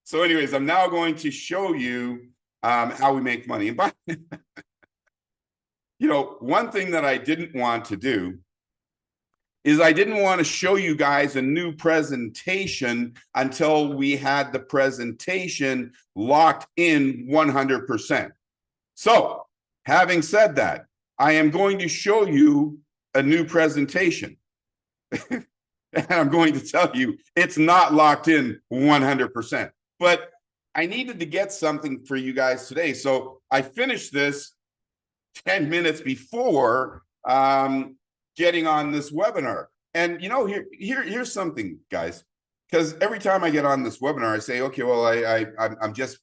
So anyways, I'm now going to show you how we make money. And by, one thing that I didn't want to do is I didn't want to show you guys a new presentation until we had the presentation locked in 100%. So having said that, I am going to show you a new presentation. And I'm going to tell you it's not locked in 100%. But I needed to get something for you guys today. So I finished this 10 minutes before getting on this webinar. And here's something, guys, because every time I get on this webinar, I say, okay, well, I'm just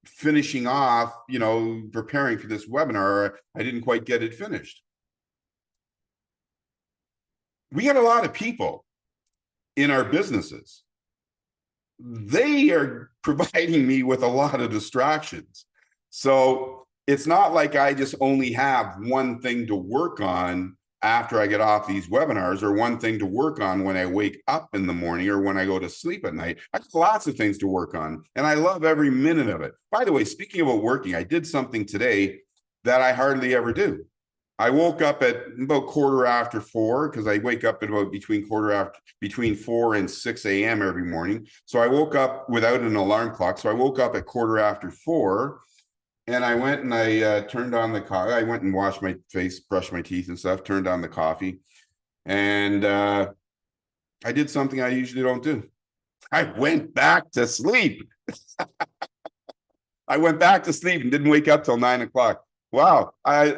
finishing off, preparing for this webinar. I didn't quite get it finished. We got a lot of people in our businesses. They are providing me with a lot of distractions. So it's not like I just only have one thing to work on after I get off these webinars, or one thing to work on when I wake up in the morning or when I go to sleep at night. I have lots of things to work on, and I love every minute of it. By the way, speaking about working, I did something today that I hardly ever do. I woke up at about 4:15 because I wake up at about between 4 and 6 a.m. every morning. So I woke up without an alarm clock. So I woke up at 4:15, and I went and I turned on the coffee. I went and washed my face, brushed my teeth and stuff, turned on the coffee, and I did something I usually don't do. I went back to sleep. I went back to sleep and didn't wake up till 9 o'clock. Wow.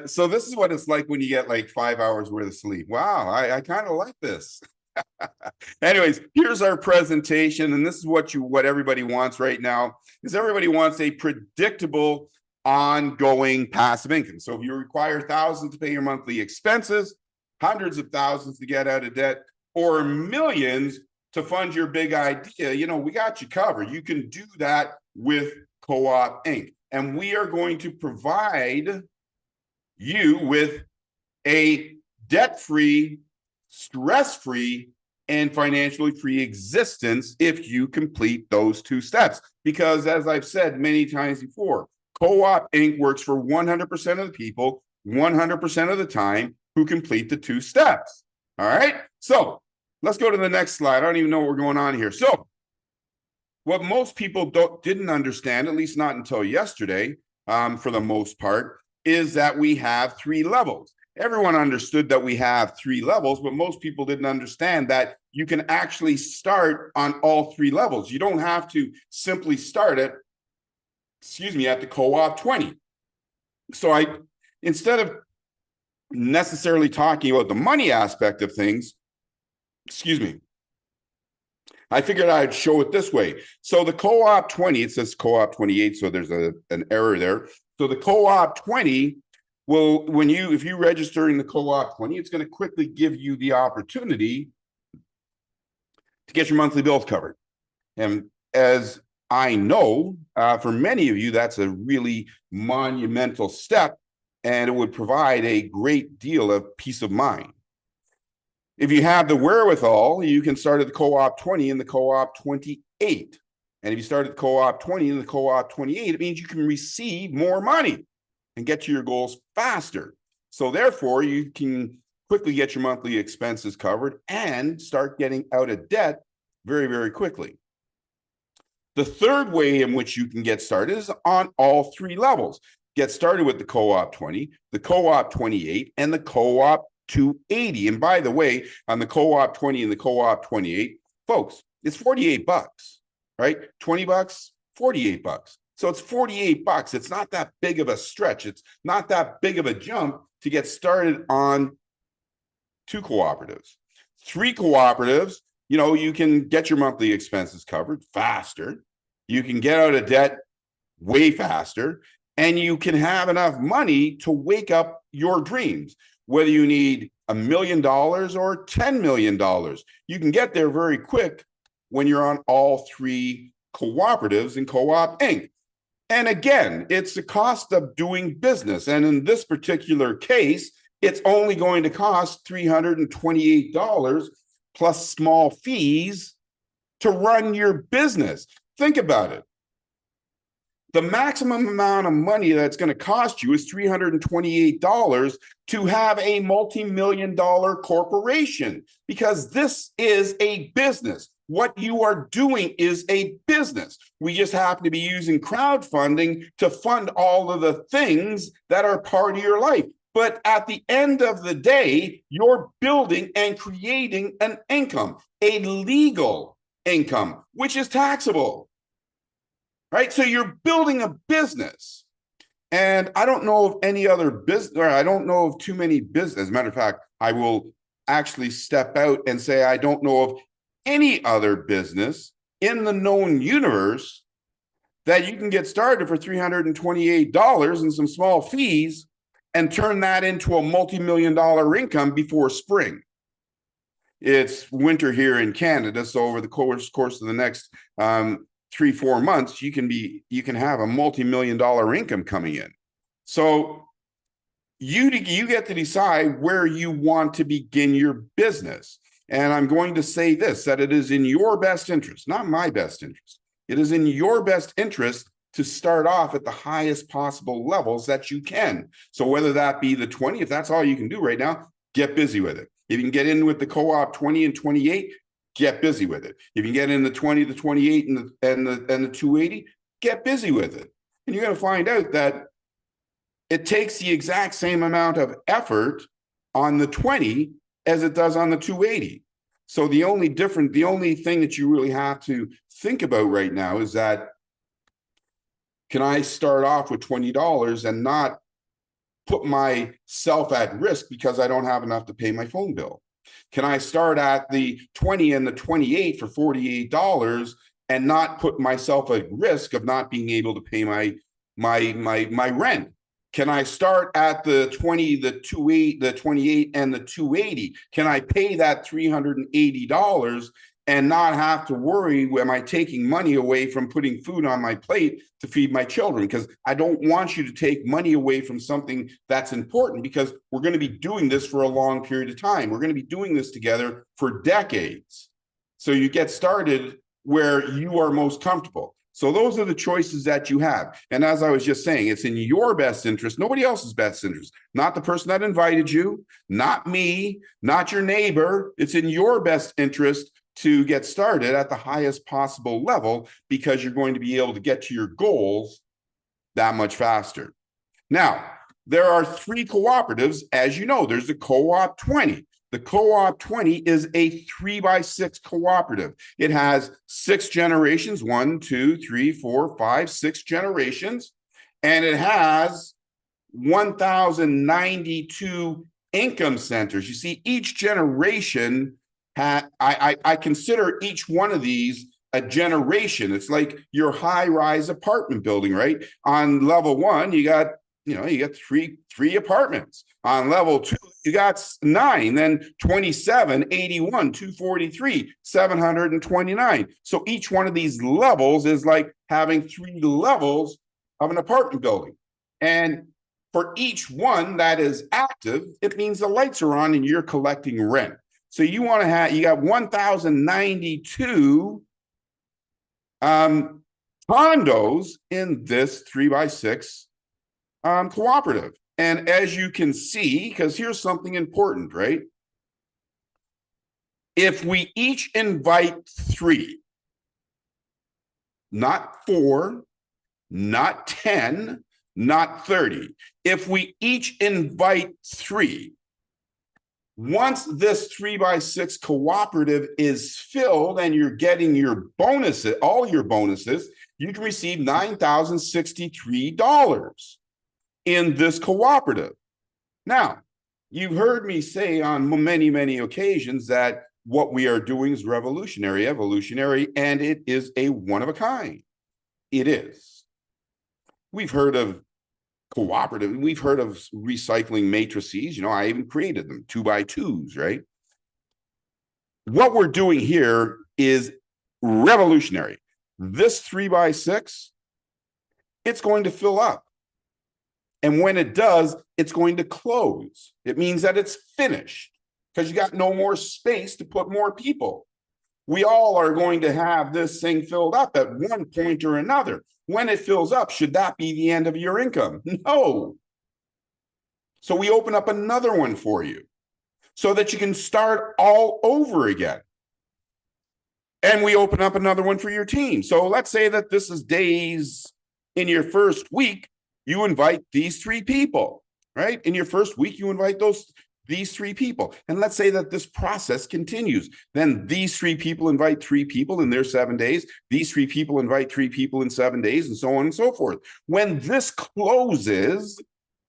So this is what it's like when you get like 5 hours worth of sleep. Wow. I kind of like this. Anyways, here's our presentation. And this is what everybody wants right now, is everybody wants a predictable, ongoing passive income. So if you require thousands to pay your monthly expenses, hundreds of thousands to get out of debt, or millions to fund your big idea, we got you covered. You can do that with CoopInc. And we are going to provide you with a debt-free, stress-free, and financially free existence if you complete those two steps. Because as I've said many times before, CoopInc works for 100% of the people, 100% of the time, who complete the two steps. All right? So let's go to the next slide. I don't even know what we're going on here. So what most people didn't understand, at least not until yesterday, for the most part, is that we have 3 levels. Everyone understood that we have 3 levels, but most people didn't understand that you can actually start on all 3 levels. You don't have to simply start at the Co-op 20. So instead of necessarily talking about the money aspect of things, I figured I'd show it this way. So the Co-op 20, it says Co-op 28, so there's an error there. So the Co-op 20 will, if you register in the Co-op 20, it's going to quickly give you the opportunity to get your monthly bills covered. And as I know, for many of you, that's a really monumental step, and it would provide a great deal of peace of mind. If you have the wherewithal, you can start at the Co-op 20 and the Co-op 28. And if you start at the Co-op 20 and the Co-op 28, it means you can receive more money and get to your goals faster. So therefore, you can quickly get your monthly expenses covered and start getting out of debt very, very quickly. The third way in which you can get started is on all 3 levels. Get started with the Co-op 20, the Co-op 28, and the Co-op 280. And by the way, on the Co-op 20 and the Co-op 28, folks, it's $48, right? $20, $48. So it's $48. It's not that big of a stretch. It's not that big of a jump to get started on 2 cooperatives. 3 cooperatives, you can get your monthly expenses covered faster. You can get out of debt way faster, and you can have enough money to wake up your dreams. Whether you need $1 million or $10 million, you can get there very quick when you're on all 3 cooperatives in CoopInc. And again, it's the cost of doing business. And in this particular case, it's only going to cost $328 plus small fees to run your business. Think about it. The maximum amount of money that's going to cost you is $328 to have a multi-million-dollar corporation, because this is a business. What you are doing is a business. We just happen to be using crowdfunding to fund all of the things that are part of your life. But at the end of the day, you're building and creating an income, a legal income, which is taxable. Right? So you're building a business. And I don't know of any other business, or I don't know of too many business. As a matter of fact, I will actually step out and say I don't know of any other business in the known universe that you can get started for $328 and some small fees and turn that into a multi-million-dollar income before spring. It's winter here in Canada, so over the course of the next 3-4 months, you can have a multi-million-dollar income coming in. So you get to decide where you want to begin your business. And I'm going to say this, that it is in your best interest, not my best interest. It is in your best interest to start off at the highest possible levels that you can. So whether that be the 20, if that's all you can do right now, get busy with it. If you can get in with the co-op 20 and 28, get busy with it. If you get in the 20, the 28, and the 280, get busy with it. And you're going to find out that it takes the exact same amount of effort on the 20 as it does on the 280. So the only thing that you really have to think about right now is that, can I start off with $20 and not put myself at risk because I don't have enough to pay my phone bill? Can I start at the 20 and the 28 for $48 and not put myself at risk of not being able to pay my rent? Can I start at the 20, the 28 and the 280? Can I pay that $380 and not have to worry, am I taking money away from putting food on my plate to feed my children? Because I don't want you to take money away from something that's important, because we're going to be doing this for a long period of time. We're going to be doing this together for decades. So you get started where you are most comfortable. So those are the choices that you have. And as I was just saying, it's in your best interest, nobody else's best interest, not the person that invited you, not me, not your neighbor. It's in your best interest to get started at the highest possible level, because you're going to be able to get to your goals that much faster. Now, there are 3 cooperatives. As you know, there's the Co-op 20. The Co-op 20 is a 3x6 cooperative. It has 6 generations, 1, 2, 3, 4, 5, 6 generations, and it has 1,092 income centers. You see, each generation, I consider each one of these a generation. It's like your high-rise apartment building, right? On level 1, you got three apartments. On level 2, you got 9, then 27, 81, 243, 729. So each one of these levels is like having 3 levels of an apartment building. And for each one that is active, it means the lights are on and you're collecting rent. So you got 1,092 condos in this 3x6 cooperative. And as you can see, because here's something important, right? If we each invite 3, not 4, not 10, not 30, if we each invite 3, once this 3x6 cooperative is filled and you're getting your bonuses, all your bonuses, you can receive $9,063 in this cooperative. Now, you've heard me say on many, many occasions that what we are doing is revolutionary, evolutionary, and it is a one of a kind. It is. We've heard of cooperative, we've heard of recycling matrices. I even created them, 2x2s, right? What we're doing here is revolutionary. This 3x6, it's going to fill up. And when it does, it's going to close. It means that it's finished, because you got no more space to put more people. We all are going to have this thing filled up at one point or another. When it fills up, should that be the end of your income? No. So we open up another one for you so that you can start all over again. And we open up another one for your team. So let's say that this is days in your first week, you invite these 3 people, right? In your first week, you invite these 3 people. And let's say that this process continues. Then these 3 people invite 3 people in their 7 days. These 3 people invite 3 people in 7 days, and so on and so forth. When this closes,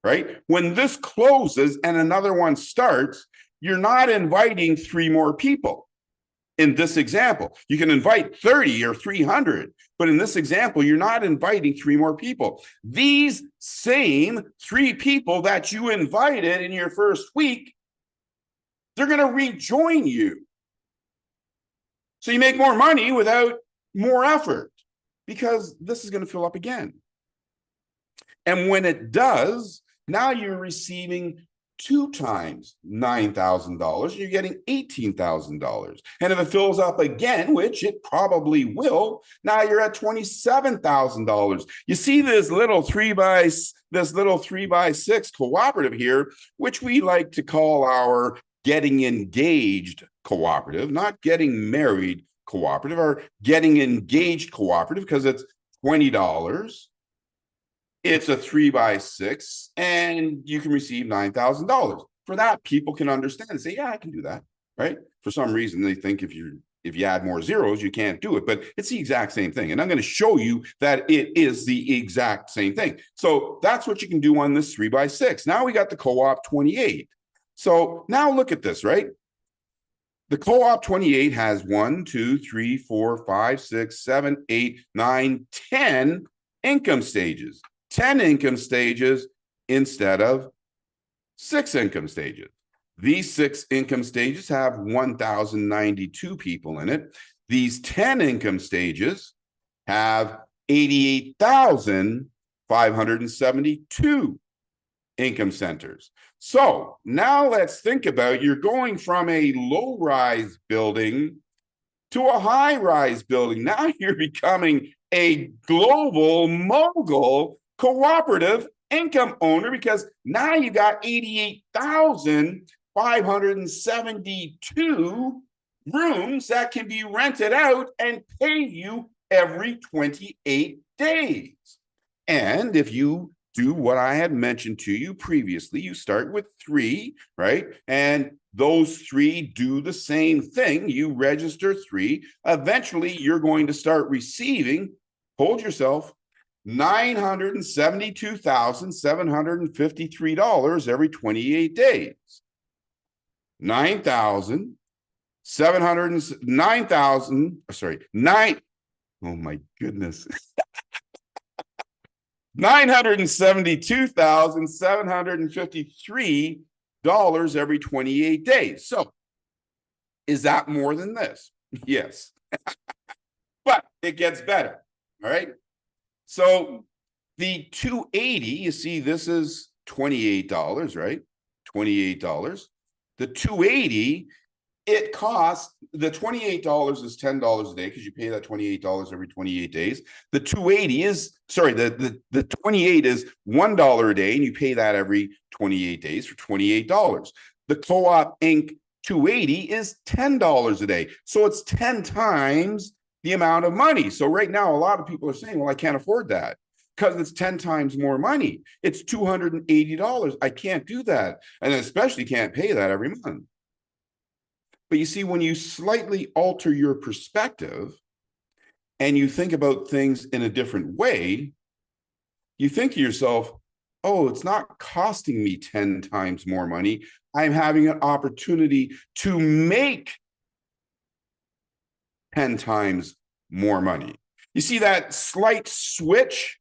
right? When this closes and another one starts, you're not inviting 3 more people. In this example, you can invite 30 or 300, but in this example, you're not inviting 3 more people. These same 3 people that you invited in your first week, they're going to rejoin you. So you make more money without more effort because this is going to fill up again. And when it does, now you're receiving 2 times $9,000, you're getting $18,000. And if it fills up again, which it probably will, now you're at $27,000. You see this little 3x6 cooperative here, which we like to call our getting engaged cooperative, not getting married cooperative, or getting engaged cooperative, because it's $20. It's a 3x6, and you can receive $9,000. For that, people can understand and say, yeah, I can do that, right? For some reason, they think if you add more zeros, you can't do it, but it's the exact same thing. And I'm going to show you that it is the exact same thing. So that's what you can do on this 3x6. Now we got the co-op 28. So now look at this, right? The co-op 28 has 1, 2, 3, 4, 5, 6, 7, 8, 9, 10 income stages. 10 income stages instead of 6 income stages. These 6 income stages have 1,092 people in it. These 10 income stages have 88,572 income centers. So now let's think about, you're going from a low-rise building to a high-rise building. Now you're becoming a global mogul cooperative income owner, because now you got 88,572 rooms that can be rented out and pay you every 28 days. And if you do what I had mentioned to you previously, you start with 3, right? And those 3 do the same thing. You register 3. Eventually, you're going to start receiving, hold yourself, $972,753 every 28 days. 9,000, oh my goodness. $972,753 every 28 days. So is that more than this? Yes. But it gets better. All right. So the 280, you see, this is $28, right? $28. The 280, it costs, the $28 is $10 a day because you pay that $28 every 28 days. The 280 is, sorry, the 28 is $1 a day, and you pay that every 28 days for $28. The CoopInc 280 is $10 a day. So it's 10 times the amount of money. So right now, a lot of people are saying, well, I can't afford that because it's 10 times more money. It's $280. I can't do that. And especially can't pay that every month. But you see, when you slightly alter your perspective and you think about things in a different way, you think to yourself, oh, it's not costing me 10 times more money. I'm having an opportunity to make 10 times more money. You see that slight switch?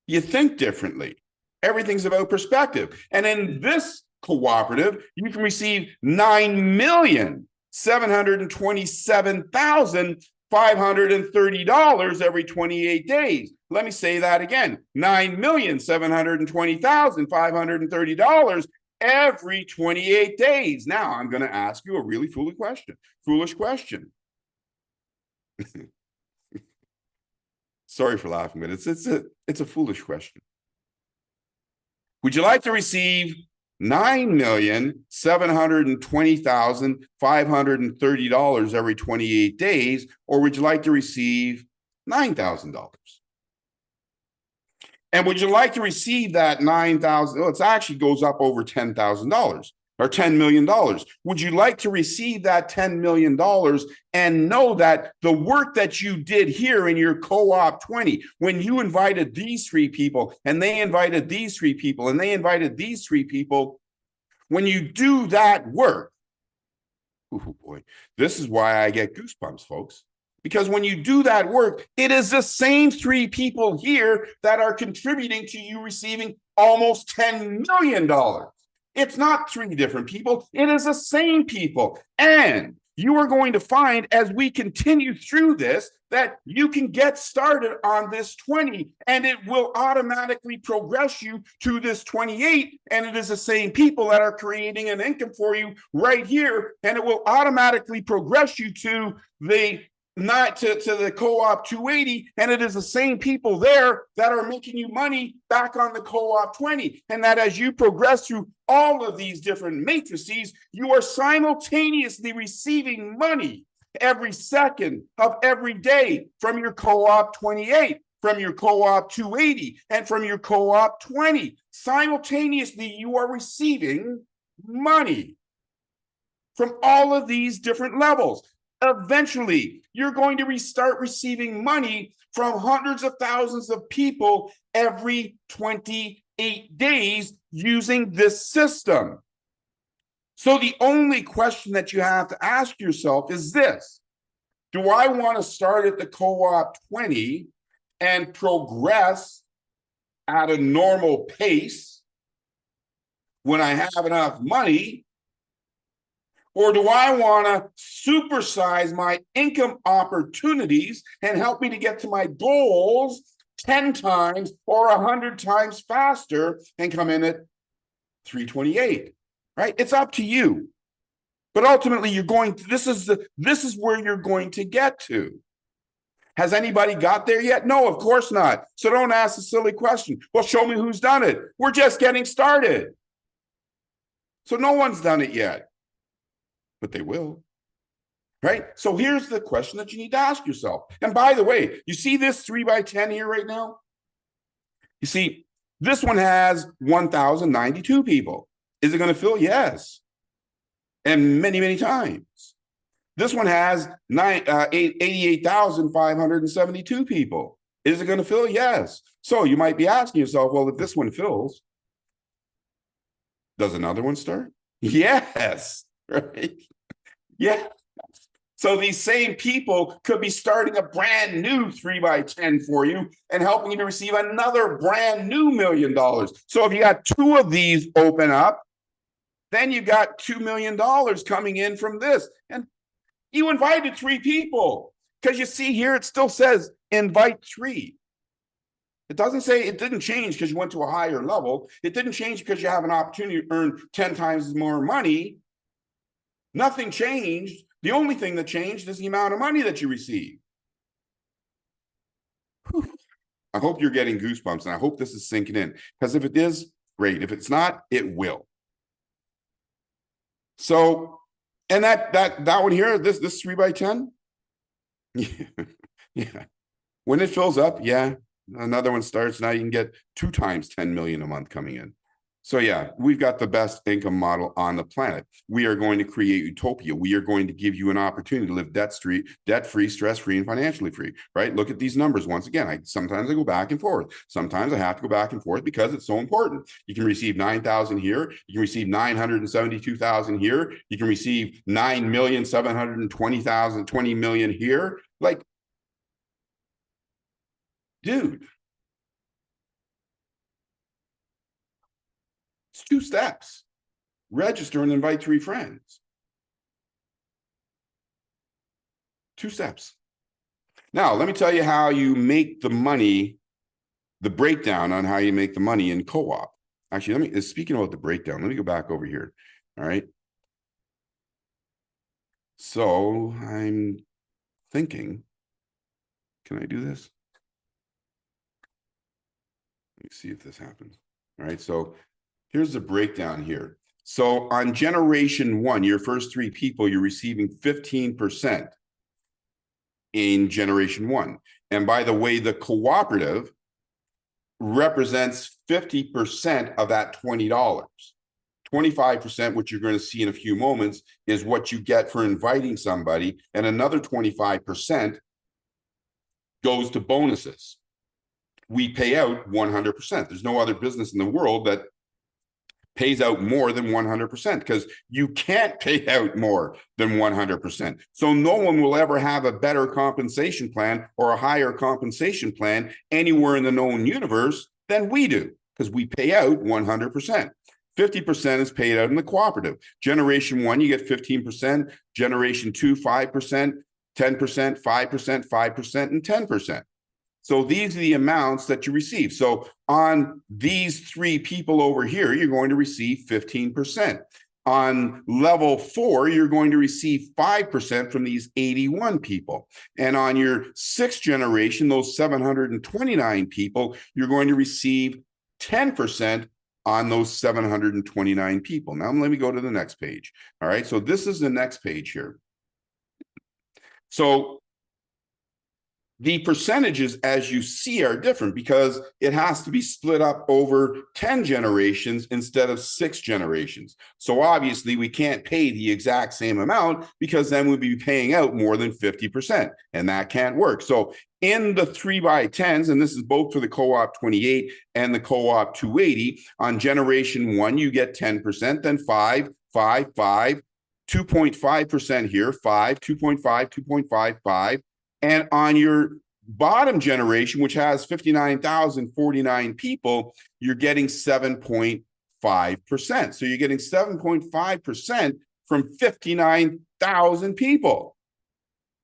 You think differently. Everything's about perspective. And in this cooperative, you can receive $9,727,530 every 28 days. Let me say that again. $9,720,530 every 28 days. Now I'm going to ask you a really foolish question. Sorry for laughing, but it's a foolish question. Would you like to receive $9,720,530 every 28 days, or would you like to receive $9,000? And would you like to receive that 9,000? Well, it actually goes up over $10,000 or $10 million. Would you like to receive that $10 million and know that the work that you did here in your co-op 20, when you invited these three people and they invited these three people and they invited these three people, when you do that work, oh boy, this is why I get goosebumps, folks. Because when you do that work, it is the same three people here that are contributing to you receiving almost $10 million. It's not three different people. It is the same people. And you are going to find as we continue through this that you can get started on this 20 and it will automatically progress you to this 28. And it is the same people that are creating an income for you right here. And it will automatically progress you to the the co-op 280, and it is the same people there that are making you money back on the co-op 20. And that as you progress through all of these different matrices, you are simultaneously receiving money every second of every day from your co-op 28, from your co-op 280, and from your co-op 20. Simultaneously, you are receiving money from all of these different levels. Eventually, you're going to start receiving money from hundreds of thousands of people every 28 days using this system. So the only question that you have to ask yourself is this: do I want to start at the co-op 20 and progress at a normal pace when I have enough money? Or do I want to supersize my income opportunities and help me to get to my goals 10 times or 100 times faster and come in at 328, right? It's up to you. But ultimately, you're going to, this is where you're going to get to. Has anybody got there yet? No, of course not. So don't ask a silly question. Well, show me who's done it. We're just getting started. So no one's done it yet. But they will, right? So here's the question that you need to ask yourself. And by the way, you see this 3x10 here right now? You see, this one has 1,092 people. Is it going to fill? Yes. And many, many times. This one has 88,572 people. Is it going to fill? Yes. So you might be asking yourself, well, if this one fills, does another one start? Yes. Right? Yeah. So these same people could be starting a brand new 3x10 for you and helping you to receive another brand new $1 million. So if you got two of these open up, then you got $2 million coming in from this. And you invited three people, because you see here, it still says invite three. It doesn't say, it didn't change because you went to a higher level. It didn't change because you have an opportunity to earn 10 times more money. Nothing changed. The only thing that changed is the amount of money that you receive. Whew. I hope you're getting goosebumps, and I hope this is sinking in, because if it is, great. If it's not, it will. So, and that one here, this 3x10, yeah. When it fills up, yeah, another one starts. Now you can get 2 times 10 million a month coming in. So yeah, we've got the best income model on the planet. We are going to create utopia. We are going to give you an opportunity to live debt-free, stress-free, and financially free, right? Look at these numbers once again. Sometimes I go back and forth. Sometimes I have to go back and forth because it's so important. You can receive 9,000 here. You can receive 972,000 here. You can receive 9,720,000, 20 million here. Like, dude. It's 2 steps. Register and invite 3 friends. 2 steps. Now, let me tell you how you make the money, the breakdown on how you make the money in co-op. Actually, speaking about the breakdown, let me go back over here. All right. So I'm thinking, can I do this? Let me see if this happens. All right. So here's the breakdown here. So on generation one, your first three people, you're receiving 15% in generation one. And by the way, the cooperative represents 50% of that $20. 25%, which you're going to see in a few moments, is what you get for inviting somebody. And another 25% goes to bonuses. We pay out 100%. There's no other business in the world that pays out more than 100% because you can't pay out more than 100%. So no one will ever have a better compensation plan or a higher compensation plan anywhere in the known universe than we do because we pay out 100%. 50% is paid out in the cooperative. Generation one, you get 15%. Generation two, 5%, 10%, 5%, 5%, and 10%. So these are the amounts that you receive. So on these three people over here, you're going to receive 15%. On level four, you're going to receive 5% from these 81 people. And on your sixth generation, those 729 people, you're going to receive 10% on those 729 people. Now, let me go to the next page. All right, so this is the next page here. So the percentages, as you see, are different because it has to be split up over 10 generations instead of 6 generations. So obviously, we can't pay the exact same amount because then we'd be paying out more than 50%, and that can't work. So in the 3x10s, and this is both for the co-op 28 and the co-op 280, on generation one, you get 10%, then 5, 5, 5, 2.5% here, 5, 2.5, 2.5, 5. And on your bottom generation, which has 59,049 people, you're getting 7.5%. So you're getting 7.5% from 59,000 people.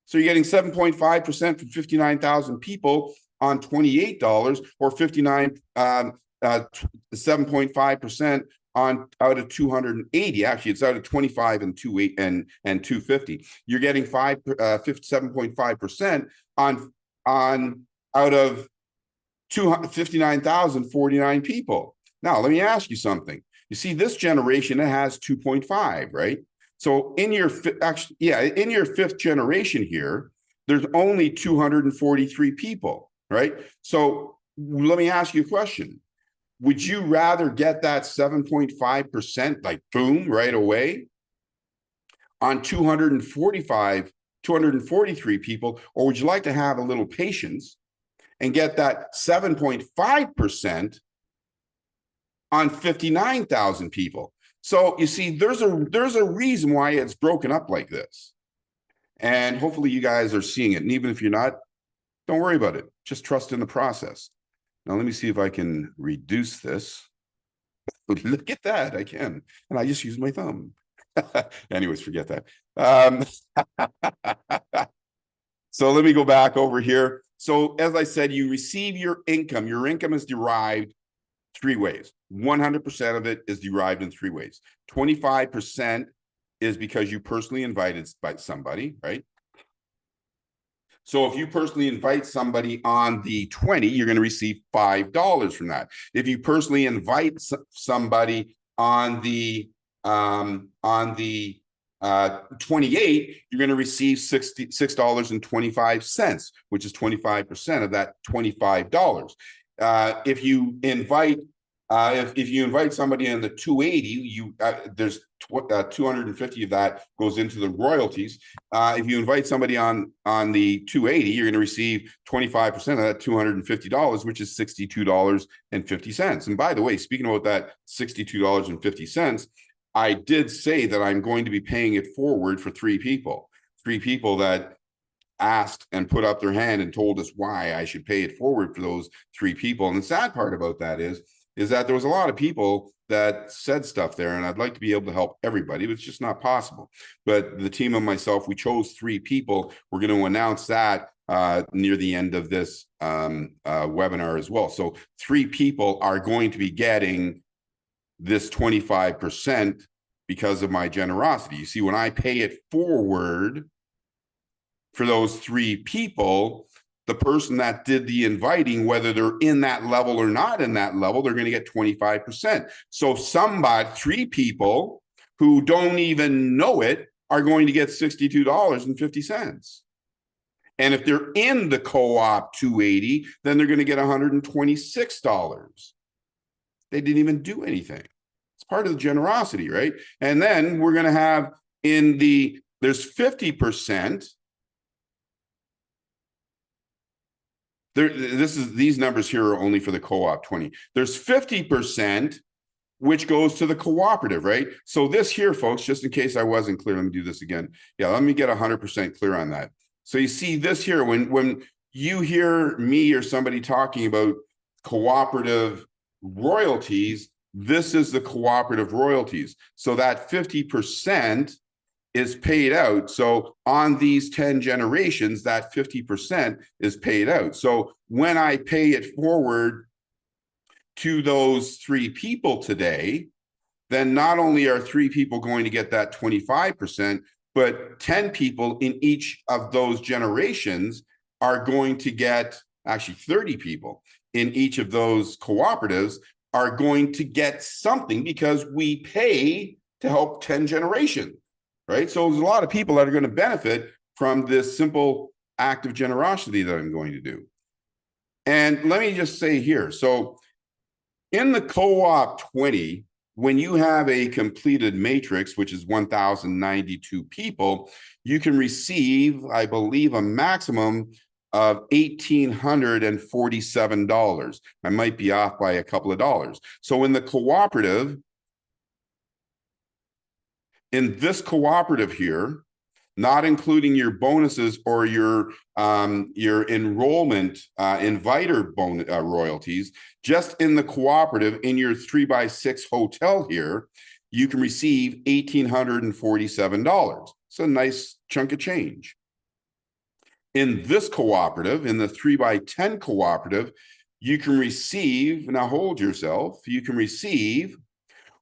So you're getting 7.5% from 59,000 people on $28 or 7.5% on out of 280. Actually, it's out of 25 and 250. You're getting 7.5% on out of 59,049 people. Now, let me ask you something. You see, this generation, it has 2.5, right? So in your in your fifth generation here, there's only 243 people, right? So let me ask you a question. Would you rather get that 7.5% like boom right away on 243 people, or would you like to have a little patience and get that 7.5% on 59,000 people? So you see, there's a reason why it's broken up like this. And hopefully you guys are seeing it. And even if you're not, don't worry about it. Just trust in the process. Now, let me see if I can reduce this. Look at that, I can. And I just use my thumb. Anyways, forget that. So let me go back over here. So as I said, you receive your income. Your income is derived 3 ways. 100% of it is derived in 3 ways. 25% is because you personally invited by somebody, right? So if you personally invite somebody on the 20, you're going to receive $5 from that. If you personally invite somebody on the 28, you're going to receive $6.25, which is 25% of that $25. If you invite somebody on the 280, there's 250 of that goes into the royalties. If you invite somebody on the 280, you're going to receive 25% of that $250, which is $62.50. And by the way, speaking about that $62.50, I did say that I'm going to be paying it forward for 3 people that asked and put up their hand and told us why I should pay it forward for those 3 people. And the sad part about that is that there was a lot of people that said stuff there, and I'd like to be able to help everybody, but it's just not possible. But the team and myself, we chose 3 people. We're going to announce that near the end of this webinar as well. So 3 people are going to be getting this 25% because of my generosity. You see, when I pay it forward for those 3 people, the person that did the inviting, whether they're in that level or not in that level, they're going to get 25%. So 3 people who don't even know it are going to get $62.50. And if they're in the co-op 280, then they're going to get $126. They didn't even do anything. It's part of the generosity, right? And then we're going to have there's 50%. These numbers here are only for the co-op 20. There's 50%, which goes to the cooperative, right? So this here, folks, just in case I wasn't clear, let me do this again. Yeah, let me get 100% clear on that. So you see this here, when you hear me or somebody talking about cooperative royalties, this is the cooperative royalties. So that 50% is paid out. So on these 10 generations, that 50% is paid out. So when I pay it forward to those 3 people today, then not only are 3 people going to get that 25%, but 10 people in each of those generations are going to get, actually 30 people in each of those cooperatives are going to get something because we pay to help 10 generations, right? So there's a lot of people that are going to benefit from this simple act of generosity that I'm going to do. And let me just say here, so in the co-op 20, when you have a completed matrix, which is 1,092 people, you can receive, I believe, a maximum of $1,847. I might be off by a couple of dollars. So in the cooperative, in this cooperative here, not including your bonuses or your enrollment inviter royalties, just in the cooperative in your 3x6 hotel here, you can receive $1,847. It's a nice chunk of change. In this cooperative, in the 3x10 cooperative, you can receive, now hold yourself, you can receive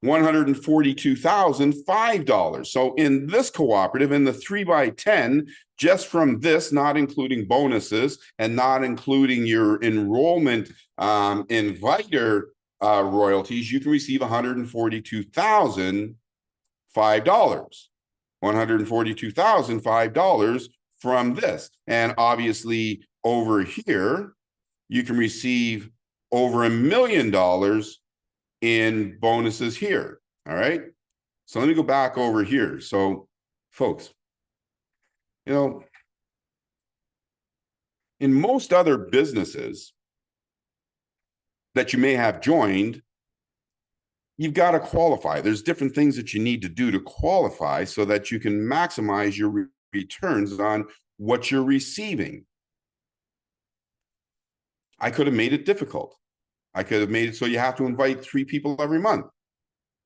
$142,005. So in this cooperative, in the 3x10, just from this, not including bonuses and not including your enrollment inviter royalties, you can receive $142,005. $142,005 from this. And obviously over here, you can receive over $1 million in bonuses here. All right. So let me go back over here. So folks, you know, in most other businesses that you may have joined, you've got to qualify. There's different things that you need to do to qualify so that you can maximize your returns on what you're receiving. I could have made it difficult. I could have made it so you have to invite 3 people every month.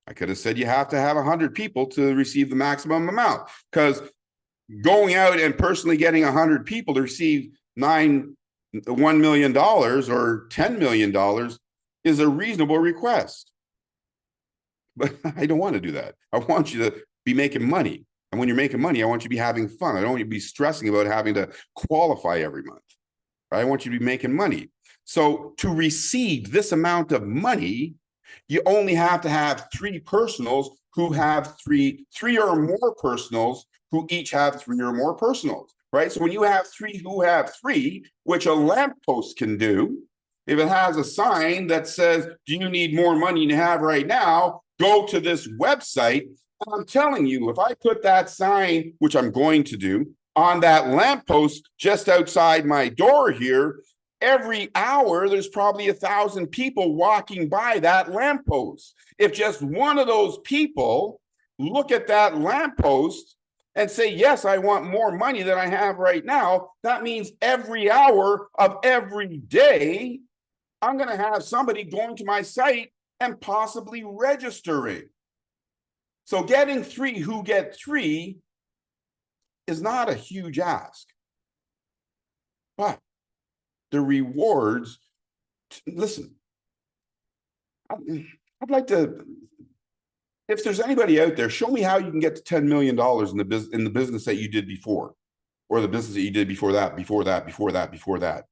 I could have said you have to have 100 people to receive the maximum amount, because going out and personally getting 100 people to receive $1 million or $10 million is a reasonable request. But I don't want to do that. I want you to be making money. And when you're making money, I want you to be having fun. I don't want you to be stressing about having to qualify every month. Right? I want you to be making money. So to receive this amount of money, you only have to have 3 personals who have three or more personals who each have 3 or more personals, right? So when you have 3 who have 3, which a lamppost can do, if it has a sign that says, do you need more money than you have right now? Go to this website. And I'm telling you, if I put that sign, which I'm going to do, on that lamppost just outside my door here, every hour, there's probably 1,000 people walking by that lamppost. If just one of those people look at that lamppost and say, yes, I want more money than I have right now, that means every hour of every day, I'm going to have somebody going to my site and possibly registering. So getting 3 who get 3 is not a huge ask. But the rewards, listen, I'd like to, if there's anybody out there, show me how you can get to $10 million in the business that you did before, or the business that you did before that, before that, before that, before that.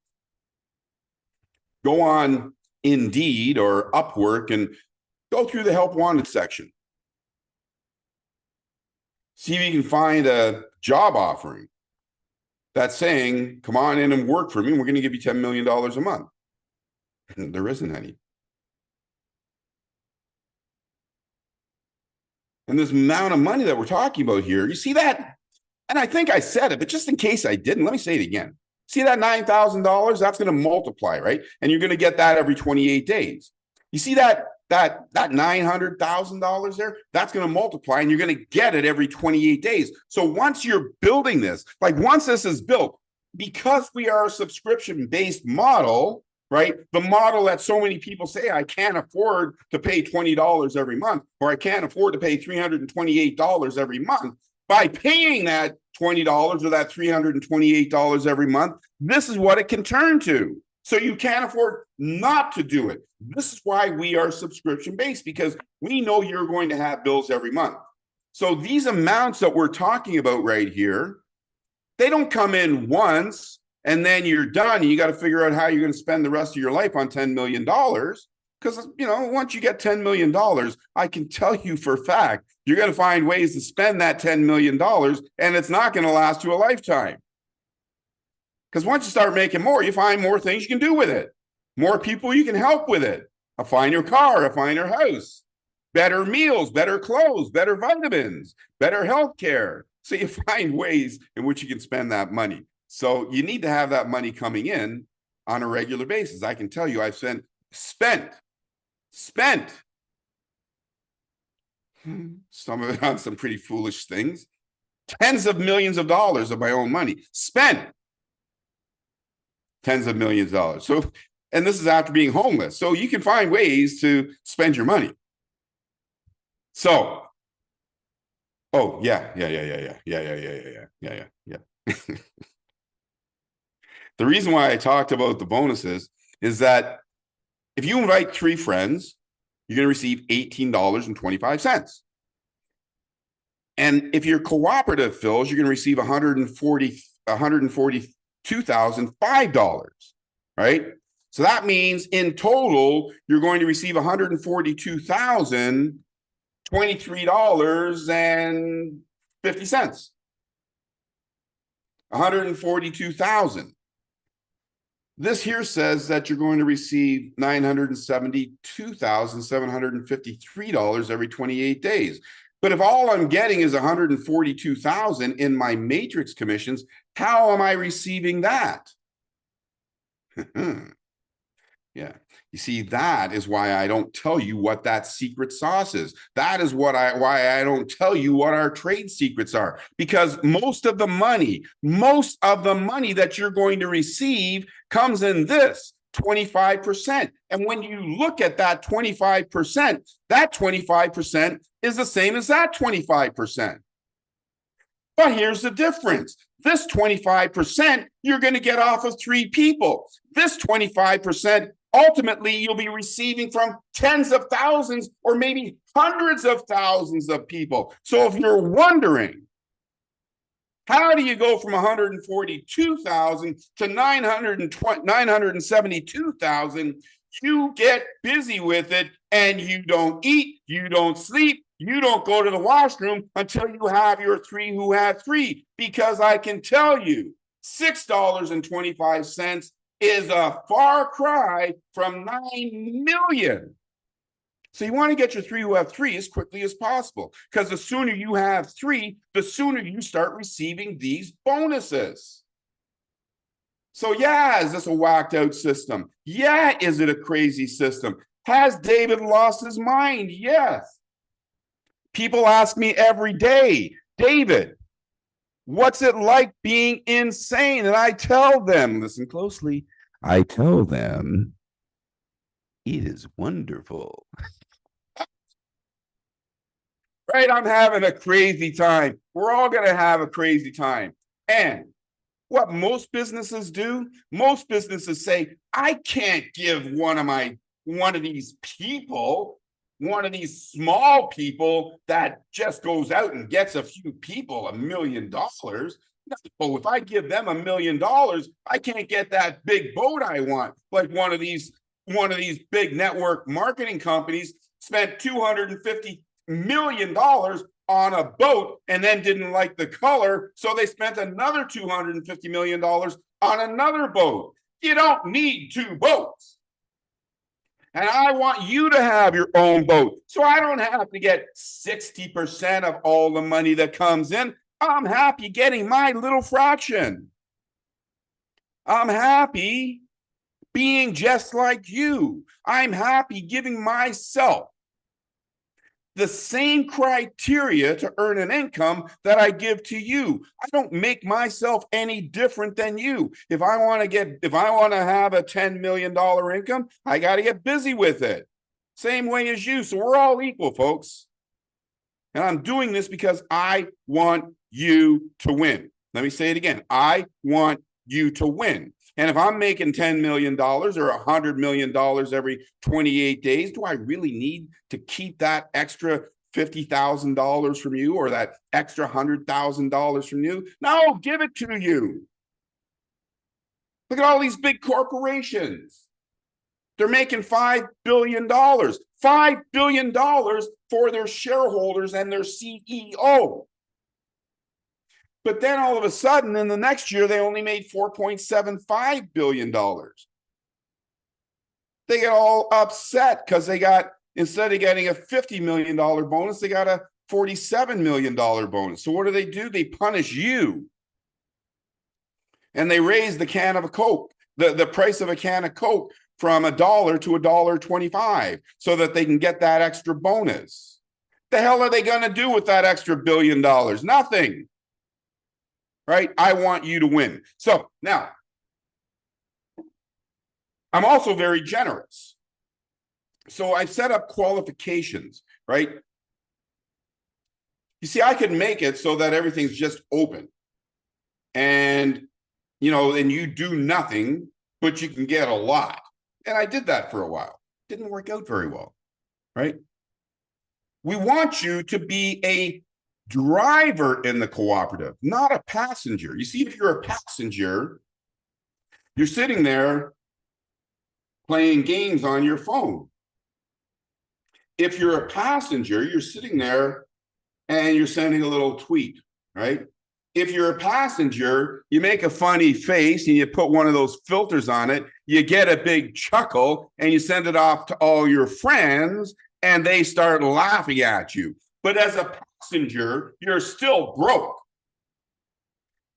Go on Indeed or Upwork and go through the help wanted section. See if you can find a job offering that's saying, come on in and work for me. We're going to give you $10 million a month. There isn't any. And this amount of money that we're talking about here, you see that? And I think I said it, but just in case I didn't, let me say it again. See that $9,000? That's going to multiply, right? And you're going to get that every 28 days. You see that $900,000 there? That's going to multiply, and you're going to get it every 28 days. So once you're building this, like once this is built, because we are a subscription-based model, right? The model that so many people say, I can't afford to pay $20 every month, or I can't afford to pay $328 every month. By paying that $20 or that $328 every month, this is what it can turn to. So you can't afford not to do it. This is why we are subscription-based, because we know you're going to have bills every month. So these amounts that we're talking about right here, they don't come in once and then you're done. And you got to figure out how you're going to spend the rest of your life on $10 million. Because, you know, once you get $10 million, I can tell you for a fact, you're going to find ways to spend that $10 million, and it's not going to last you a lifetime. Because once you start making more, you find more things you can do with it. More people you can help with it. A finer car, a finer house, better meals, better clothes, better vitamins, better health care. So you find ways in which you can spend that money. So you need to have that money coming in on a regular basis. I can tell you I've spent some of it on some pretty foolish things, tens of millions of dollars of my own money, spent tens of millions of dollars. So, and this is after being homeless. So you can find ways to spend your money. So, oh yeah. The reason why I talked about the bonuses is that if you invite 3 friends, you're going to receive $18.25. And if you're cooperative fills, you're going to receive $142,005, right? So that means in total, you're going to receive $142,023.50. $142,000. This here says that you're going to receive $972,753 every 28 days. But if all I'm getting is $142,000 in my matrix commissions, how am I receiving that? Yeah. You see, that is why I don't tell you what that secret sauce is. That is why I don't tell you what our trade secrets are. Because most of the money that you're going to receive comes in this 25%. And when you look at that 25% is the same as that 25%. But here's the difference. This 25% you're going to get off of 3 people. This 25% ultimately you'll be receiving from tens of thousands or maybe hundreds of thousands of people. So if you're wondering, how do you go from 142,000 to 972,000? You get busy with it and you don't eat, you don't sleep, you don't go to the washroom until you have your 3 who have 3. Because I can tell you, $6.25 is a far cry from 9 million. So you want to get your 3 who have 3 as quickly as possible, because the sooner you have 3, the sooner you start receiving these bonuses. So yeah, is this a whacked out system? Yeah, is it a crazy system? Has David lost his mind? Yes. People ask me every day, David, what's it like being insane? And I tell them, listen closely, I tell them, it is wonderful. Right? I'm having a crazy time. We're all going to have a crazy time. And what most businesses do, most businesses say, I can't give one of these people one of these small people that just goes out and gets a few people $1 million. No, if I give them $1 million, I can't get that big boat I want. Like one of these big network marketing companies spent $250 million on a boat and then didn't like the color, so they spent another $250 million on another boat. You don't need two boats. And I want you to have your own boat, so I don't have to get 60% of all the money that comes in. I'm happy getting my little fraction. I'm happy being just like you. I'm happy giving myself the same criteria to earn an income that I give to you. I don't make myself any different than you. If I want to have a $10 million income, I got to get busy with it. Same way as you. So we're all equal, folks. And I'm doing this because I want you to win. Let me say it again. I want you to win. And if I'm making $10 million or $100 million every 28 days, do I really need to keep that extra $50,000 from you or that extra $100,000 from you? No, give it to you. Look at all these big corporations. They're making $5 billion. $5 billion for their shareholders and their CEO. But then all of a sudden, in the next year, they only made $4.75 billion. They get all upset because they got, instead of getting a $50 million bonus, they got a $47 million bonus. So what do? They punish you. And they raise the can of a Coke, the price of a can of Coke from $1 to $1.25 so that they can get that extra bonus. The hell are they going to do with that extra $1 billion? Nothing. Right? I want you to win. So now, I'm also very generous. So I've set up qualifications, right? You see, I can make it so that everything's just open. And, and you do nothing, but you can get a lot. And I did that for a while. Didn't work out very well, right? We want you to be a driver in the cooperative, not a passenger. You see, if you're a passenger, you're sitting there playing games on your phone. If you're a passenger, you're sitting there and you're sending a little tweet, right? If you're a passenger, you make a funny face and you put one of those filters on it, you get a big chuckle and you send it off to all your friends and they start laughing at you. But as a passenger, you're still broke.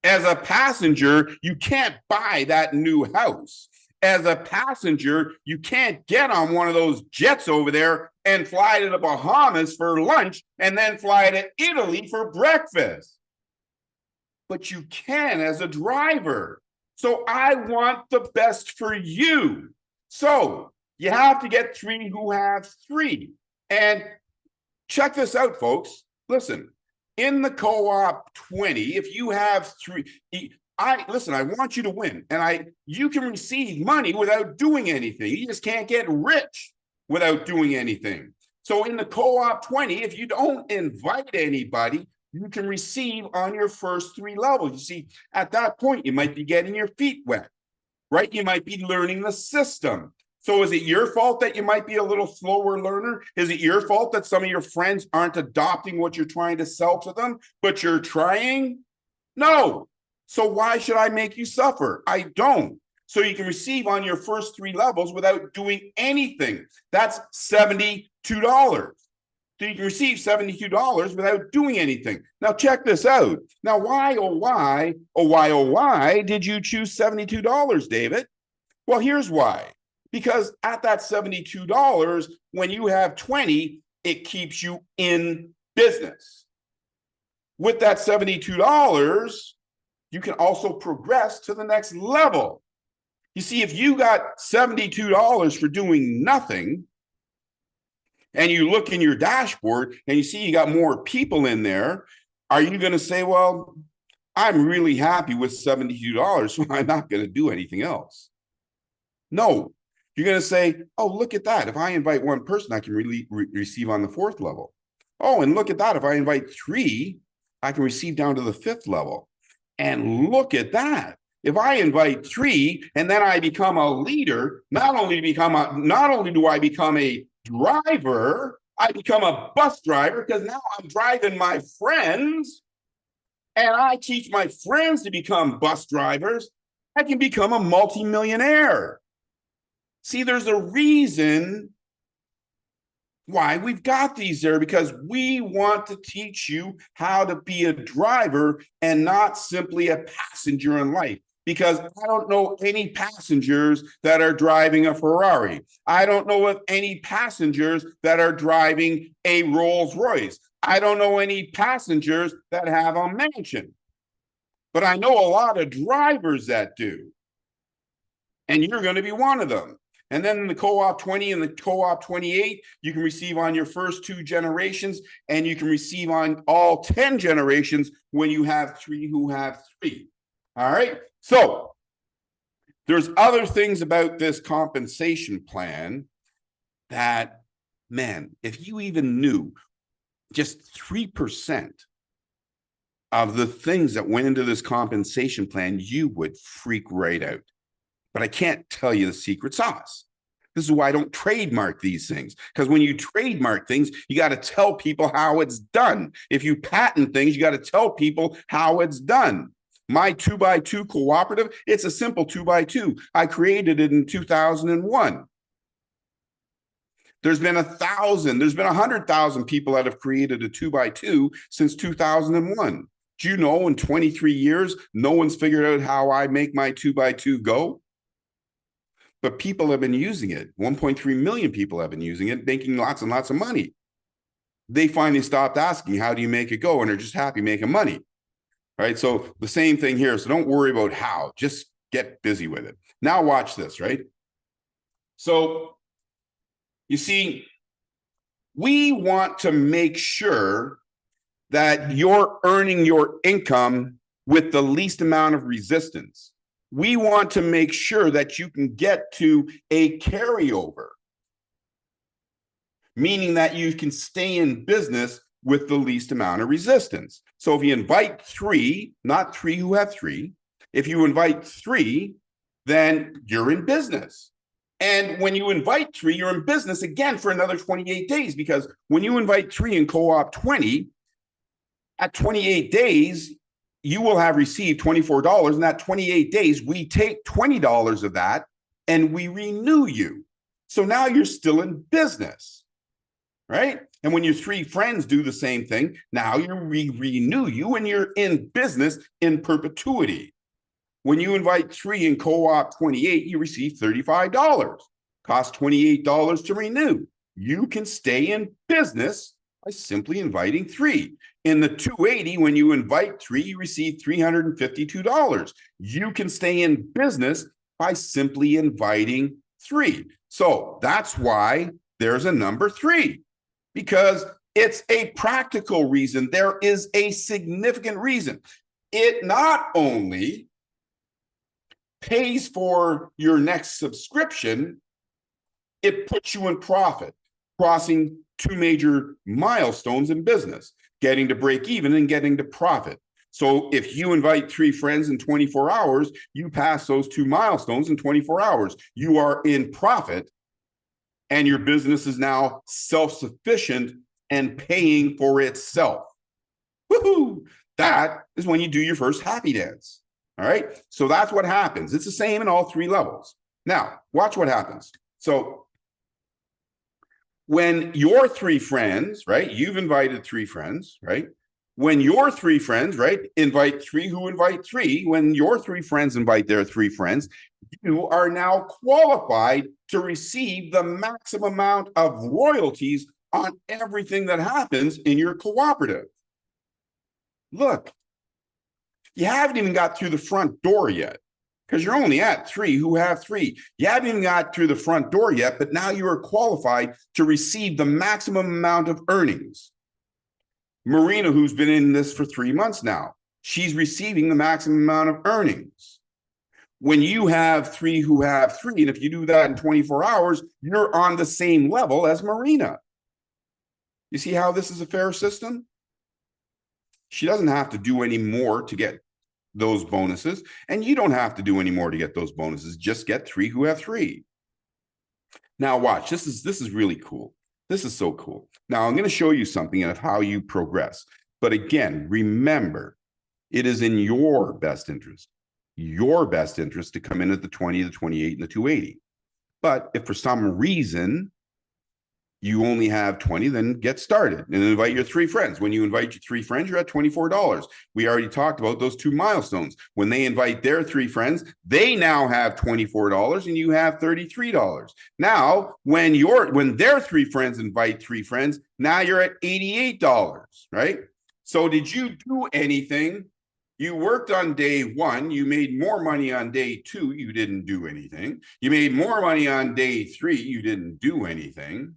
As a passenger, you can't buy that new house. As a passenger, you can't get on one of those jets over there and fly to the Bahamas for lunch and then fly to Italy for breakfast. But you can as a driver. So I want the best for you. So you have to get 3 who have 3. And check this out, folks. Listen, in the co-op 20, if you have 3, I want you to win. And you can receive money without doing anything. You just can't get rich without doing anything. So in the co-op 20, if you don't invite anybody, you can receive on your first 3 levels. You see, at that point, you might be getting your feet wet, right? You might be learning the system. So is it your fault that you might be a little slower learner? Is it your fault that some of your friends aren't adopting what you're trying to sell to them, but you're trying? No. So why should I make you suffer? I don't. So you can receive on your first 3 levels without doing anything. That's $72. So you can receive $72 without doing anything. Now check this out. Now why did you choose $72, David? Well, here's why. Because at that $72, when you have 20, it keeps you in business. With that $72, you can also progress to the next level. You see, if you got $72 for doing nothing, and you look in your dashboard and you see you got more people in there, are you going to say, well, I'm really happy with $72, so I'm not going to do anything else? No. You're going to say, oh, look at that. If I invite one person, I can receive on the 4th level. Oh, and look at that. If I invite 3, I can receive down to the 5th level. And look at that. If I invite 3 and then I become a leader, not only do I become a driver, I become a bus driver because now I'm driving my friends and I teach my friends to become bus drivers. I can become a multimillionaire. See, there's a reason why we've got these there, because we want to teach you how to be a driver and not simply a passenger in life. Because I don't know any passengers that are driving a Ferrari. I don't know of any passengers that are driving a Rolls Royce. I don't know any passengers that have a mansion. But I know a lot of drivers that do. And you're going to be one of them. And then the co-op 20 and the co-op 28, you can receive on your first 2 generations, and you can receive on all 10 generations when you have 3 who have 3. All right. So there's other things about this compensation plan that, man, if you even knew just 3% of the things that went into this compensation plan, you would freak right out. But I can't tell you the secret sauce. This is why I don't trademark these things. Because when you trademark things, you got to tell people how it's done. If you patent things, you got to tell people how it's done. My 2x2 cooperative, it's a simple 2x2. I created it in 2001. There's been 100,000 people that have created a 2x2 since 2001. Do you know in 23 years, no one's figured out how I make my 2x2 go? But people have been using it. 1.3 million people have been using it, making lots and lots of money. They finally stopped asking, how do you make it go? And they're just happy making money. All right. So the same thing here. So don't worry about how, just get busy with it. Now watch this, right? So you see, we want to make sure that you're earning your income with the least amount of resistance. We want to make sure that you can get to a carryover, meaning that you can stay in business with the least amount of resistance. So if you invite 3, not 3 who have 3, if you invite 3, then you're in business. And when you invite 3, you're in business again for another 28 days, because when you invite 3 in co-op 20, at 28 days, you will have received $24. And that 28 days, we take $20 of that and we renew you. So now you're still in business, right? And when your 3 friends do the same thing, now you renew you and you're in business in perpetuity. When you invite 3 in co-op 28, you receive $35. Costs $28 to renew. You can stay in business by simply inviting 3. In the 280, when you invite 3, you receive $352. You can stay in business by simply inviting 3. So that's why there's a number 3, because it's a practical reason. There is a significant reason. It not only pays for your next subscription, it puts you in profit, crossing 2 major milestones in business, getting to break even and getting to profit. So if you invite 3 friends in 24 hours, you pass those 2 milestones in 24 hours. You are in profit and your business is now self-sufficient and paying for itself. Woohoo! That is when you do your first happy dance. All right. So that's what happens. It's the same in all 3 levels. Now, watch what happens. So when your 3 friends, right, you've invited 3 friends, right? When your 3 friends, right, invite 3 who invite 3, when your 3 friends invite their 3 friends, you are now qualified to receive the maximum amount of royalties on everything that happens in your cooperative. Look, you haven't even got through the front door yet, because you're only at 3 who have 3. You haven't even got through the front door yet, but now you are qualified to receive the maximum amount of earnings. Marina, who's been in this for 3 months now, she's receiving the maximum amount of earnings. when you have three who have three, and if you do that in 24 hours, you're on the same level as Marina. You see how this is a fair system? She doesn't have to do any more to get those bonuses, and you don't have to do any more to get those bonuses. Just get three who have three. Now watch, this is really cool. This is so cool. Now I'm going to show you something of how you progress. But again, remember, it is in your best interest to come in at the 20, the 28, and the 280. But if for some reason you only have 20, then get started and invite your three friends. When you invite your three friends, you're at $24. We already talked about those two milestones. When they invite their three friends, they now have $24 and you have $33. Now, when their three friends invite three friends, now you're at $88, right? So did you do anything? You worked on day one, you made more money on day two, you didn't do anything. You made more money on day three, you didn't do anything.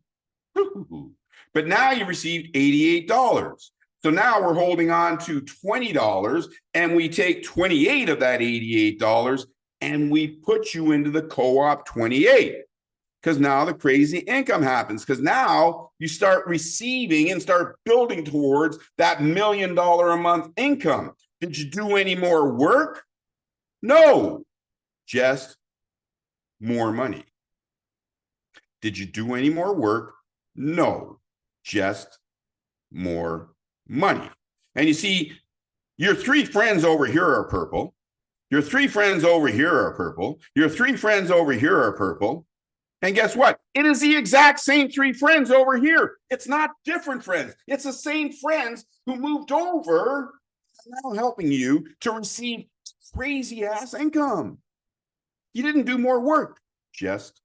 But now you received $88. So now we're holding on to $20 and we take 28 of that $88 and we put you into the co-op 28. Because now the crazy income happens, because now you start receiving and start building towards that $1 million a month income. Did you do any more work? No, just more money. Did you do any more work? No, just more money. And you see, your three friends over here are purple. Your three friends over here are purple. Your three friends over here are purple. And guess what? It is the exact same three friends over here. It's not different friends. It's the same friends who moved over, now helping you to receive crazy ass income. You didn't do more work, just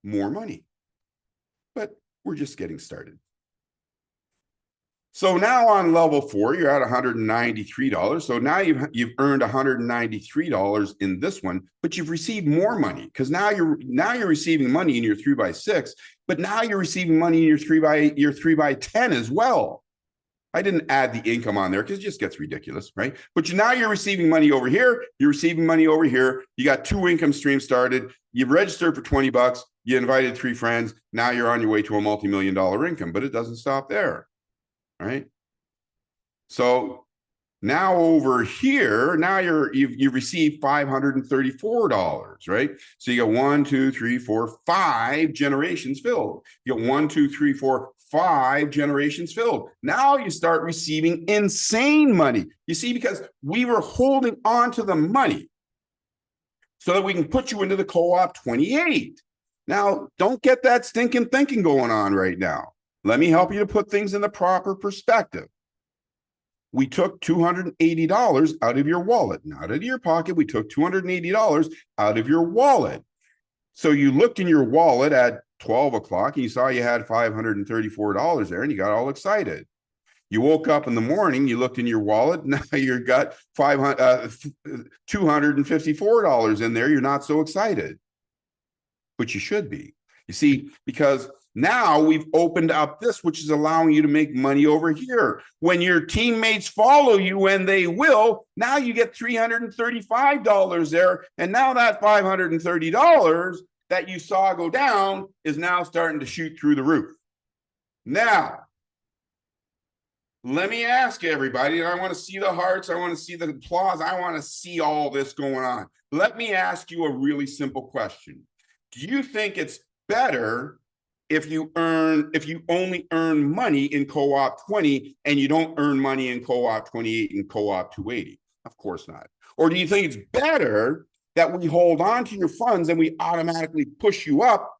more money. But we're just getting started. So now on level 4, you're at $193. So now you've earned $193 in this one, but you've received more money, because now you're receiving money in your 3x6, but now you're receiving money in your 3x10 as well. I didn't add the income on there because it just gets ridiculous, right? But now you're receiving money over here. You're receiving money over here. You got 2 income streams started. You've registered for $20. You invited 3 friends. Now you're on your way to a multi-million-dollar income, but it doesn't stop there, right? So now over here, now you've received $534, right? So you got 1, 2, 3, 4, 5 generations filled. You got 1, 2, 3, 4, 5 generations filled. Now you start receiving insane money. You see, because we were holding on to the money so that we can put you into the co-op 28. Now, don't get that stinking thinking going on right now. Let me help you to put things in the proper perspective. We took $280 out of your wallet, not out of your pocket. We took $280 out of your wallet. So you looked in your wallet at 12 o'clock and you saw you had $534 there and you got all excited. You woke up in the morning, you looked in your wallet, now you got $254 in there. You're not so excited, but you should be. You see, because now we've opened up this, which is allowing you to make money over here. When your teammates follow you, and they will, now you get $335 there. And now that $530 that you saw go down is now starting to shoot through the roof. Now, let me ask everybody, and I want to see the hearts, I want to see the applause, I want to see all this going on. Let me ask you a really simple question. Do you think it's better if you only earn money in co-op 20 and you don't earn money in co-op 28 and co-op 280? Of course not. Or do you think it's better that we hold on to your funds and we automatically push you up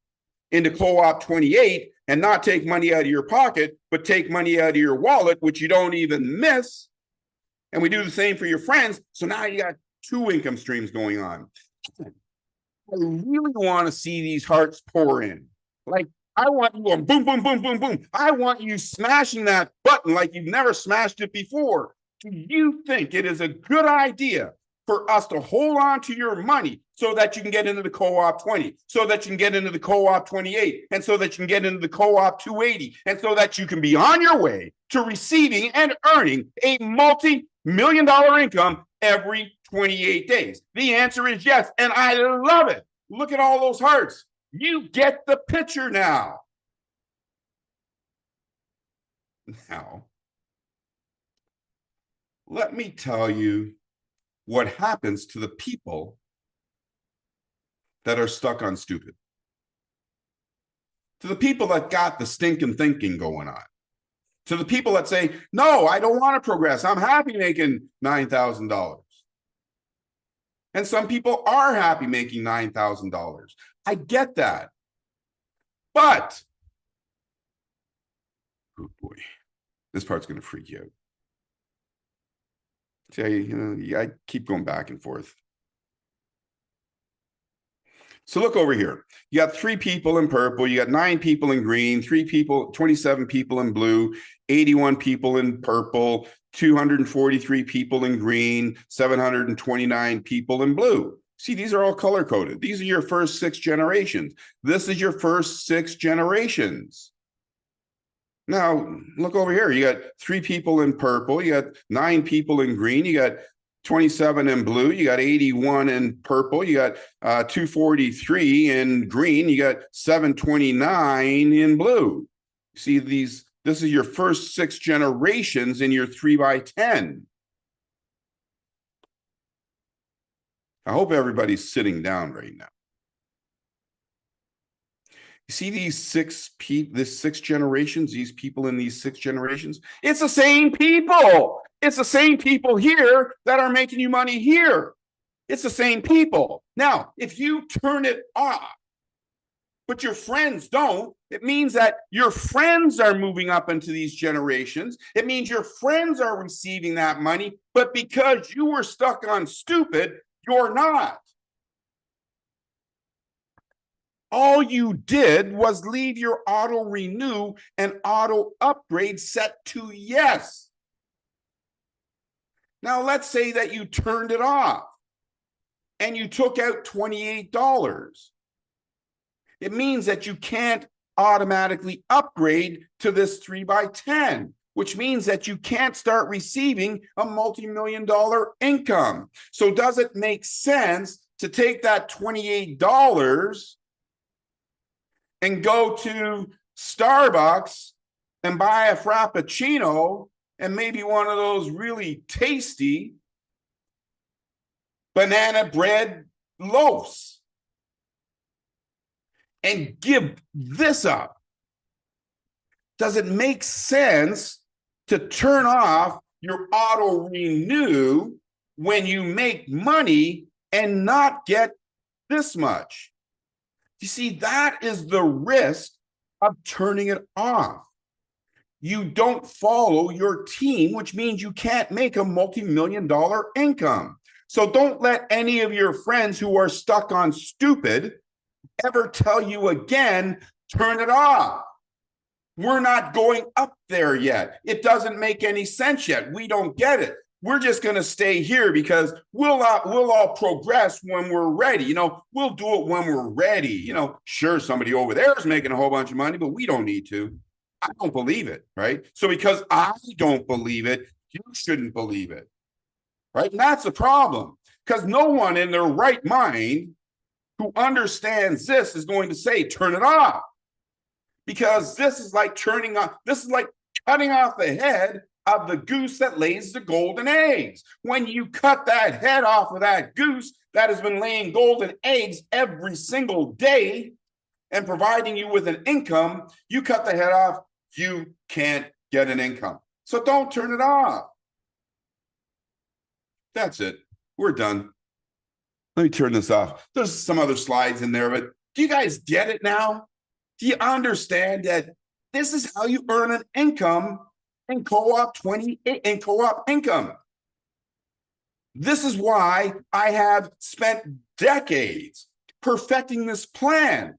into co-op 28 and not take money out of your pocket, but take money out of your wallet, which you don't even miss? And we do the same for your friends. So now you got 2 income streams going on. I really want to see these hearts pour in. Like, I want you going boom, boom, boom, boom, boom. I want you smashing that button like you've never smashed it before. Do you think it is a good idea for us to hold on to your money so that you can get into the co-op 20, so that you can get into the co-op 28, and so that you can get into the co-op 280, and so that you can be on your way to receiving and earning a multi-million-dollar income every 28 days? The answer is yes, and I love it. Look at all those hearts. You get the picture now. Now, let me tell you what happens to the people that are stuck on stupid. To the people that got the stinking thinking going on. To the people that say, no, I don't want to progress. I'm happy making $9,000. And some people are happy making $9,000. I get that. But, oh boy, this part's going to freak you out. See, I keep going back and forth. So look over here. You got 3 people in purple, you got 9 people in green, 3 people, 27 people in blue, 81 people in purple, 243 people in green, 729 people in blue. See, these are all color coded. These are your first 6 generations. This is your first 6 generations. Now, look over here. You got 3 people in purple, you got 9 people in green, you got 27 in blue, you got 81 in purple, you got 243 in green, you got 729 in blue. See, this is your first 6 generations in your 3x10. I hope everybody's sitting down right now. You see these 6 generations, these people in these 6 generations? It's the same people. It's the same people here that are making you money here. It's the same people. Now, if you turn it off, but your friends don't, it means that your friends are moving up into these generations. It means your friends are receiving that money, but because you were stuck on stupid, you're not. All you did was leave your auto renew and auto upgrade set to yes. Now, let's say that you turned it off and you took out $28. It means that you can't automatically upgrade to this 3x10, which means that you can't start receiving a multi-million-dollar income. So does it make sense to take that $28 and go to Starbucks and buy a Frappuccino and maybe one of those really tasty banana bread loaves and give this up? Does it make sense to turn off your auto renew when you make money and not get this much? You see, that is the risk of turning it off. You don't follow your team, which means you can't make a multi-million-dollar income. So don't let any of your friends who are stuck on stupid ever tell you again, turn it off. We're not going up there yet. It doesn't make any sense yet. We don't get it. We're just going to stay here because we'll all progress when we're ready. We'll do it when we're ready. Sure, somebody over there is making a whole bunch of money, but we don't need to. I don't believe it, right? So because I don't believe it, you shouldn't believe it, right? And that's the problem, because no one in their right mind who understands this is going to say, turn it off. Because this is like cutting off the head of the goose that lays the golden eggs. When you cut that head off of that goose that has been laying golden eggs every single day and providing you with an income, you cut the head off, you can't get an income. So don't turn it off. That's it. We're done. Let me turn this off. There's some other slides in there, but do you guys get it now? Do you understand that this is how you earn an income in co-op 28 and co-op income? This is why I have spent decades perfecting this plan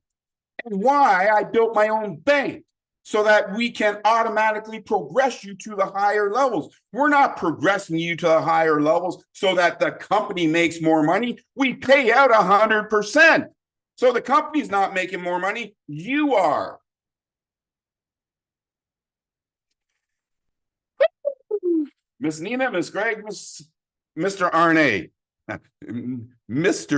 and why I built my own bank so that we can automatically progress you to the higher levels. We're not progressing you to the higher levels so that the company makes more money. We pay out 100%. So the company's not making more money, you are. Miss Nina, Miss Greg, Miss Mr. Arne, Mr.